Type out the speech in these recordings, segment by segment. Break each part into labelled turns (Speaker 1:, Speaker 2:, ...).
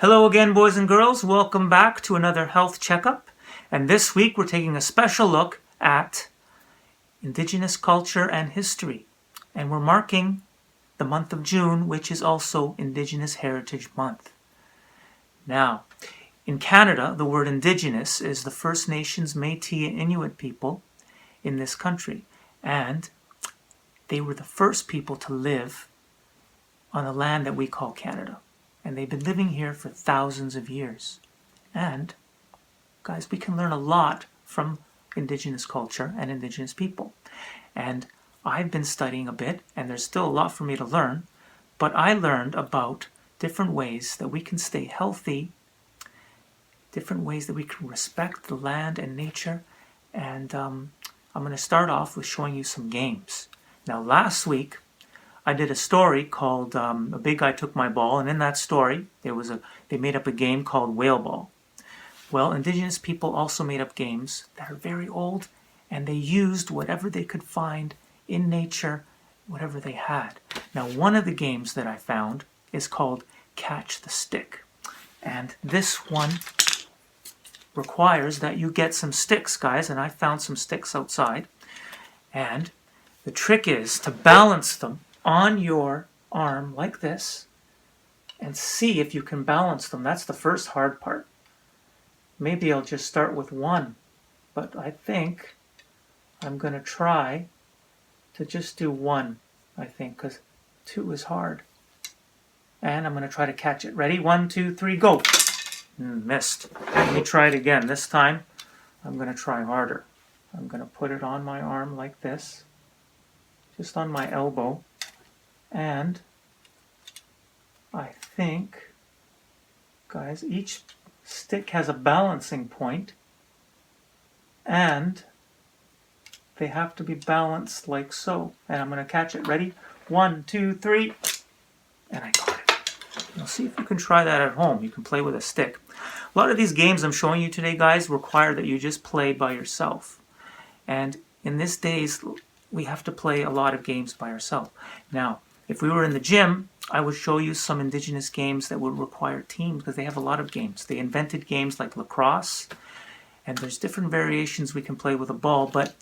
Speaker 1: Hello again, boys and girls. Welcome back to another health checkup. And this week we're taking a special look at Indigenous culture and history. And we're marking the month of June, which is also Indigenous Heritage Month. Now, in Canada, the word Indigenous is the First Nations, Métis, and Inuit people in this country. And they were the first people to live on the land that we call Canada. And they've been living here for thousands of years. And, guys, we can learn a lot from Indigenous culture and Indigenous people. And I've been studying a bit, and there's still a lot for me to learn, but I learned about different ways that we can stay healthy, different ways that we can respect the land and nature, and I'm going to start off with showing you some games. Now, last week, I did a story called A Big Guy Took My Ball, and in that story, they made up a game called Whale Ball. Well, Indigenous people also made up games that are very old, and they used whatever they could find in nature, whatever they had. Now, one of the games that I found is called Catch the Stick, and this one requires that you get some sticks, guys, and I found some sticks outside, and the trick is to balance them on your arm like this and see if you can balance them. That's the first hard part. Maybe I'll just start with one, but I think I'm going to try to just do one, I think, because two is hard. And I'm going to try to catch it. Ready? 1, 2, 3, go! Missed. Let me try it again. This time I'm going to try harder. I'm going to put it on my arm like this, just on my elbow. And I think, guys, each stick has a balancing point, and they have to be balanced like so. And I'm going to catch it. Ready? 1, 2, 3. And I got it. Now see if you can try that at home. You can play with a stick. A lot of these games I'm showing you today, guys, require that you just play by yourself. And in these days, we have to play a lot of games by ourselves. Now, if we were in the gym, I would show you some Indigenous games that would require teams, because they have a lot of games. They invented games like lacrosse, and there's different variations we can play with a ball, but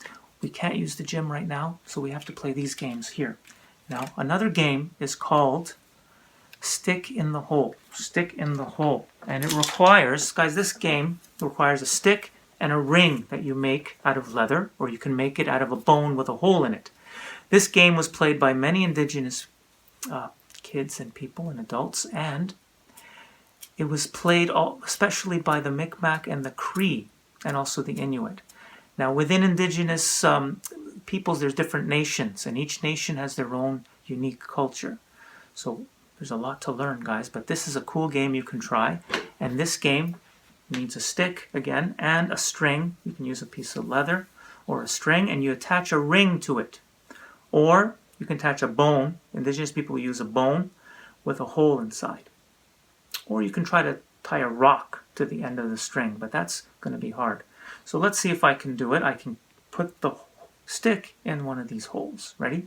Speaker 1: we can't use the gym right now, so we have to play these games here. Now, another game is called Stick in the Hole. Stick in the Hole. And it requires, guys, this game requires a stick and a ring that you make out of leather, or you can make it out of a bone with a hole in it. This game was played by many Indigenous kids and people and adults, and it was played especially by the Mi'kmaq and the Cree, and also the Inuit. Now, within Indigenous peoples, there's different nations, and each nation has their own unique culture. So there's a lot to learn, guys, but this is a cool game you can try. And this game needs a stick, again, and a string. You can use a piece of leather or a string, and you attach a ring to it. Or you can attach a bone. Indigenous people use a bone with a hole inside. Or you can try to tie a rock to the end of the string, but that's going to be hard. So let's see if I can do it. I can put the stick in one of these holes. Ready?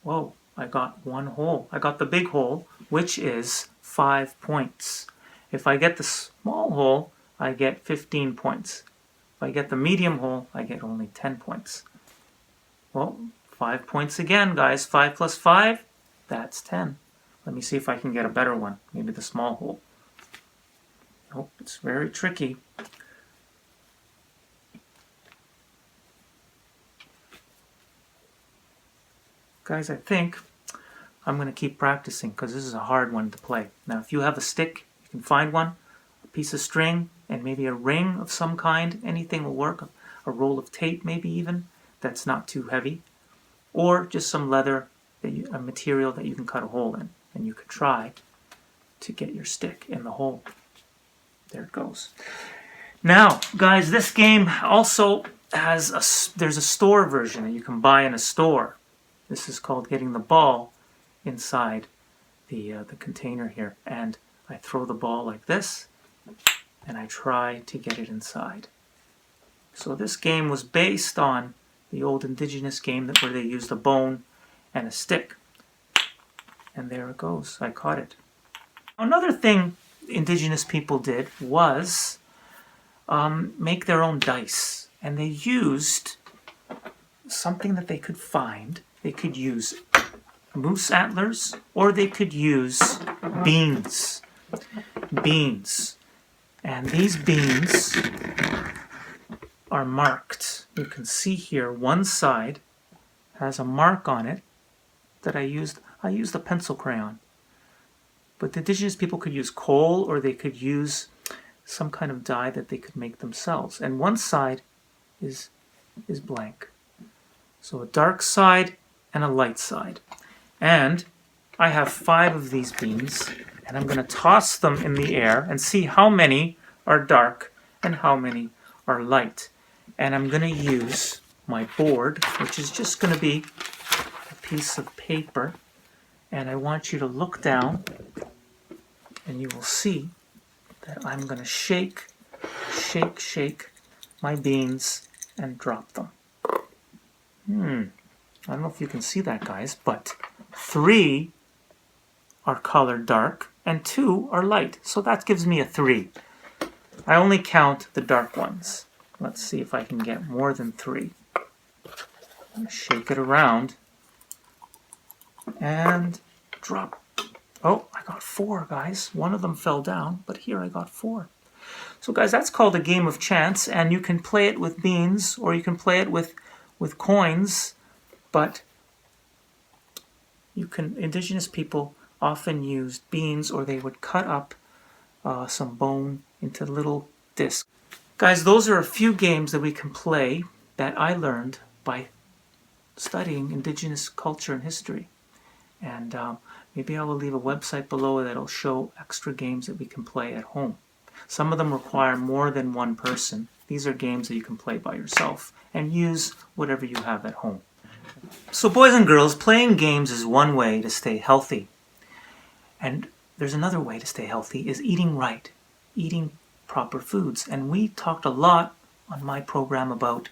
Speaker 1: Whoa, I got one hole. I got the big hole, which is 5 points. If I get the small hole, I get 15 points. If I get the medium hole, I get only 10 points. Well, 5 points again, guys. 5 plus 5, that's 10. Let me see if I can get a better one. Maybe the small hole. Nope, it's very tricky. Guys, I think I'm going to keep practicing because this is a hard one to play. Now, if you have a stick, you can find one, a piece of string, and maybe a ring of some kind. Anything will work. A roll of tape, maybe even, that's not too heavy. Or just some leather, a material that you can cut a hole in. And you could try to get your stick in the hole. There it goes. Now, guys, this game also has there's a store version that you can buy in a store. This is called getting the ball inside the container here. And I throw the ball like this, and I try to get it inside. So this game was based on the old Indigenous game where they used a bone and a stick. And there it goes. I caught it. Another thing indigenous people did was make their own dice. And they used something that they could find. They could use moose antlers, or they could use beans. Beans. And these beans are marked. You can see here one side has a mark on it that I used a pencil crayon. But the indigenous people could use coal, or they could use some kind of dye that they could make themselves. And one side is blank. So a dark side and a light side. And I have 5 of these beans, and I'm going to toss them in the air and see how many are dark and how many are light. And I'm going to use my board, which is just going to be a piece of paper. And I want you to look down, and you will see that I'm going to shake my beans and drop them. I don't know if you can see that, guys, but 3 are colored dark and 2 are light. So that gives me a 3. I only count the dark ones. Let's see if I can get more than 3. I'm going to shake it around and drop. Oh, I got 4, guys. One of them fell down, but here I got 4. So, guys, that's called a game of chance, and you can play it with beans, or you can play it with coins, but indigenous people often used beans, or they would cut up some bone into little discs. Guys, those are a few games that we can play that I learned by studying indigenous culture and history. And maybe I will leave a website below that'll show extra games that we can play at home. Some of them require more than one person. These are games that you can play by yourself and use whatever you have at home. So boys and girls, playing games is one way to stay healthy. And there's another way to stay healthy, is eating right, eating proper foods. And we talked a lot on my program about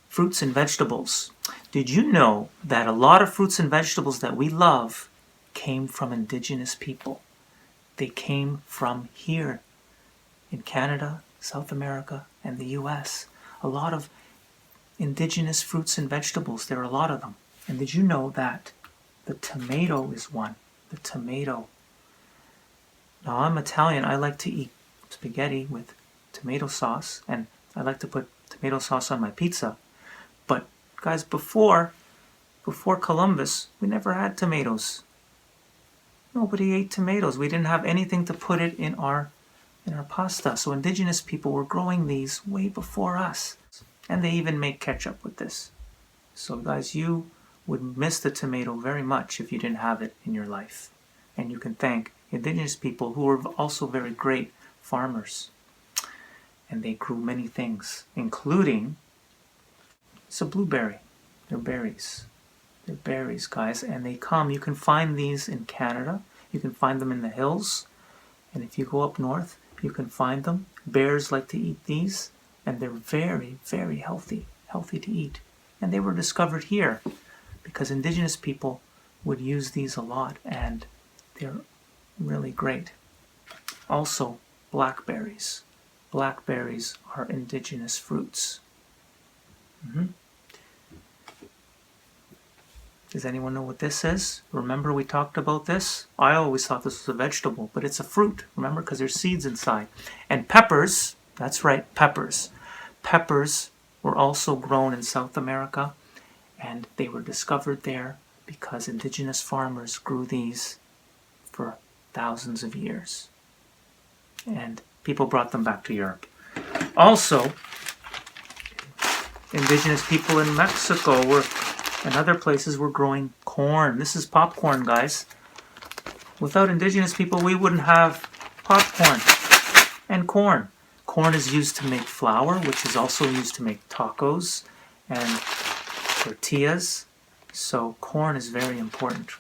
Speaker 1: fruits and vegetables. Did you know that a lot of fruits and vegetables that we love came from indigenous people? They came from here in Canada, South America, and the US. A lot of indigenous fruits and vegetables, there are a lot of them. And did you know that the tomato is one? The tomato. Now, I'm Italian. I like to eat spaghetti with tomato sauce, and I like to put tomato sauce on my pizza. But, guys, before Columbus, we never had tomatoes. Nobody ate tomatoes. We didn't have anything to put it in our pasta. So indigenous people were growing these way before us. And they even make ketchup with this. So, guys, you would miss the tomato very much if you didn't have it in your life. And you can thank indigenous people who were also very great farmers. And they grew many things, including, it's a blueberry. They're berries. They're berries, guys, and they come. You can find these in Canada. You can find them in the hills. And if you go up north, you can find them. Bears like to eat these, and they're very, very healthy to eat. And they were discovered here because indigenous people would use these a lot, and they're really great. Also, blackberries. Blackberries are indigenous fruits. Does anyone know what this is? Remember we talked about this? I always thought this was a vegetable, but it's a fruit, remember, because there's seeds inside. And peppers, that's right, peppers. Peppers were also grown in South America, and they were discovered there because indigenous farmers grew these for thousands of years. And people brought them back to Europe. Also, indigenous people in Mexico and other places were growing corn. This is popcorn, guys. Without indigenous people, we wouldn't have popcorn and corn. Corn is used to make flour, which is also used to make tacos and tortillas. So corn is very important.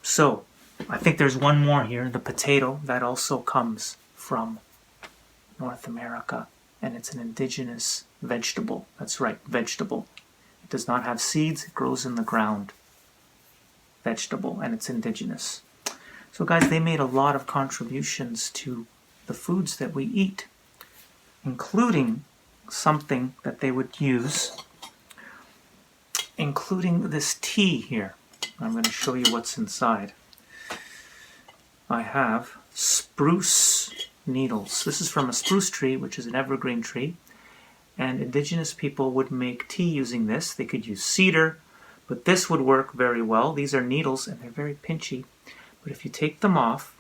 Speaker 1: So, I think there's one more here, the potato, that also comes from North America. And it's an indigenous vegetable. That's right, vegetable. It does not have seeds, it grows in the ground. vegetable, and it's indigenous. So guys, they made a lot of contributions to the foods that we eat, including something that they would use, including this tea here. I'm going to show you what's inside. I have spruce needles. This is from a spruce tree, which is an evergreen tree, and indigenous people would make tea using this. They could use cedar, but this would work very well. These are needles and they're very pinchy, but if you take them off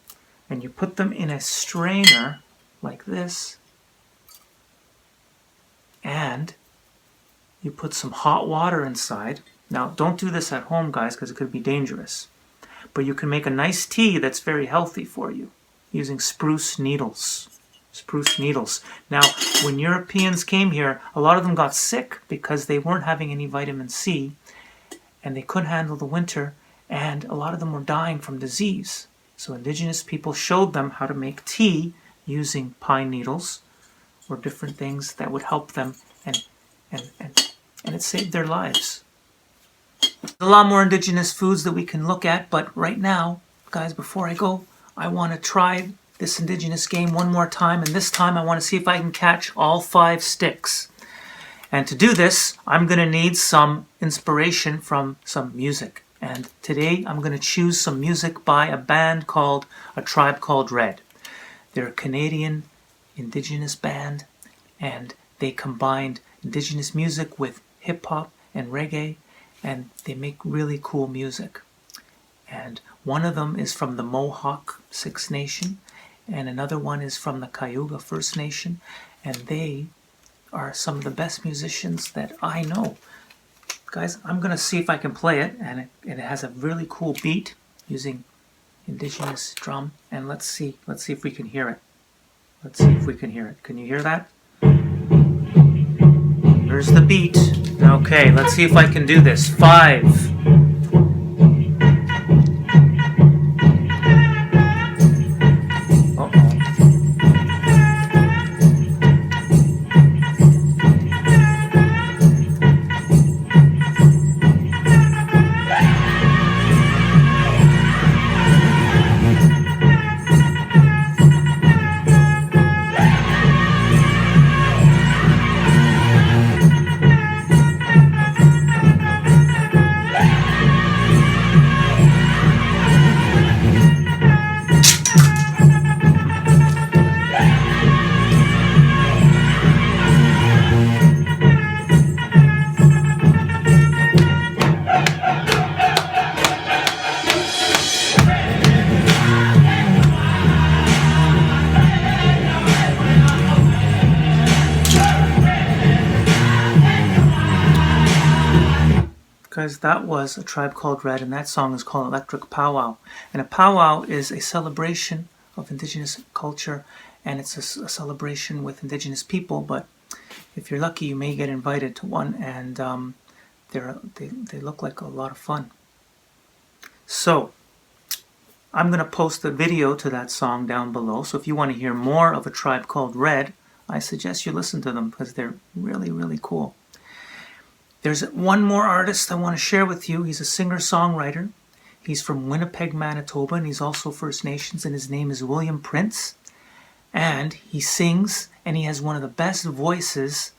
Speaker 1: and you put them in a strainer like this, and you put some hot water inside. Now, don't do this at home, guys, because it could be dangerous. But you can make a nice tea that's very healthy for you using spruce needles. Spruce needles. Now, when Europeans came here, a lot of them got sick because they weren't having any vitamin C and they couldn't handle the winter, and a lot of them were dying from disease. So indigenous people showed them how to make tea using pine needles or different things that would help them, and it saved their lives. There's a lot more indigenous foods that we can look at, but right now, guys, before I go, I want to try this indigenous game one more time, and this time I want to see if I can catch all 5 sticks. And to do this, I'm going to need some inspiration from some music. And today I'm going to choose some music by a band called A Tribe Called Red. They're a Canadian indigenous band, and they combined indigenous music with hip-hop and reggae, and they make really cool music. And one of them is from the Mohawk Six Nation, and another one is from the Cayuga First Nation, and they are some of the best musicians that I know. Guys, I'm going to see if I can play it, and it has a really cool beat using indigenous drum, and let's see if we can hear it. Let's see if we can hear it. Can you hear that? There's the beat. Okay, let's see if I can do this. 5. Guys, that was A Tribe Called Red, and that song is called Electric Powwow. And a powwow is a celebration of indigenous culture, and it's a celebration with indigenous people, but if you're lucky, you may get invited to one, and they look like a lot of fun. So, I'm going to post a video to that song down below, so if you want to hear more of A Tribe Called Red, I suggest you listen to them, because they're really, really cool. There's one more artist I want to share with you. He's a singer-songwriter. He's from Winnipeg, Manitoba, and he's also First Nations, and his name is William Prince. And he sings, and he has one of the best voices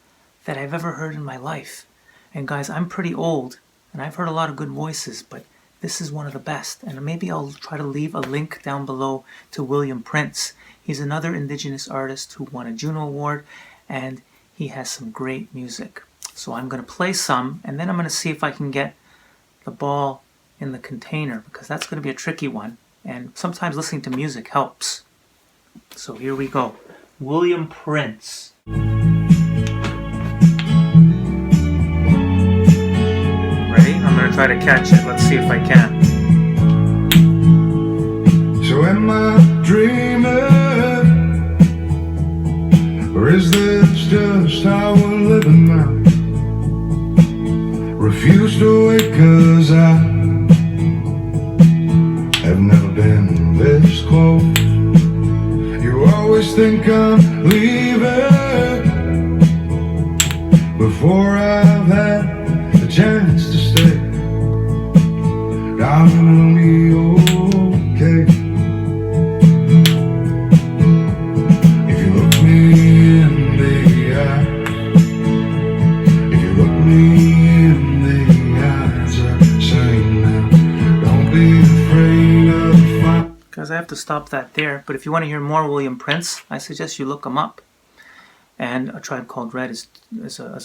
Speaker 1: that I've ever heard in my life. And guys, I'm pretty old, and I've heard a lot of good voices, but this is one of the best. And maybe I'll try to leave a link down below to William Prince. He's another Indigenous artist who won a Juno Award, and he has some great music. So I'm going to play some, and then I'm going to see if I can get the ball in the container, because that's going to be a tricky one, and sometimes listening to music helps. So here we go. William Prince. Ready? I'm going to try to catch it. Let's see if I can.
Speaker 2: So am I dreaming, or is this just how we're living now? Refuse to wait, 'cause I have never been this close. You always think I'm leaving before I've had the chance to stay. I'm in me okay. If you look me in the eye, if you look me in the eyes, I say now, don't be afraid of the fire.
Speaker 1: Guys, I have to stop that there, but if you want to hear more William Prince, I suggest you look him up. And A Tribe Called Red is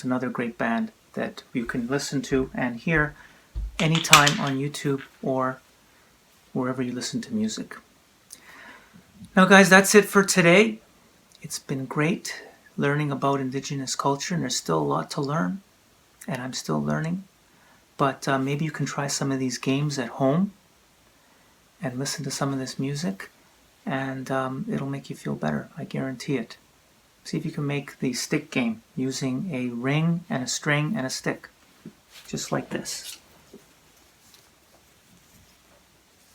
Speaker 1: another great band that you can listen to and hear anytime on YouTube or wherever you listen to music. Now guys, that's it for today. It's been great learning about Indigenous culture, and there's still a lot to learn, and I'm still learning. But maybe you can try some of these games at home and listen to some of this music, and it'll make you feel better, I guarantee it. See if you can make the stick game using a ring and a string and a stick, just like this.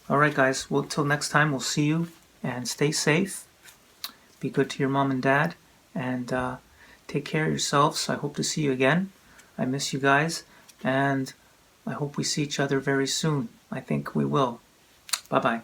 Speaker 1: Alright guys, well, till next time, we'll see you, and stay safe. Be good to your mom and dad, and take care of yourselves. I hope to see you again. I miss you guys, and I hope we see each other very soon. I think we will. Bye-bye.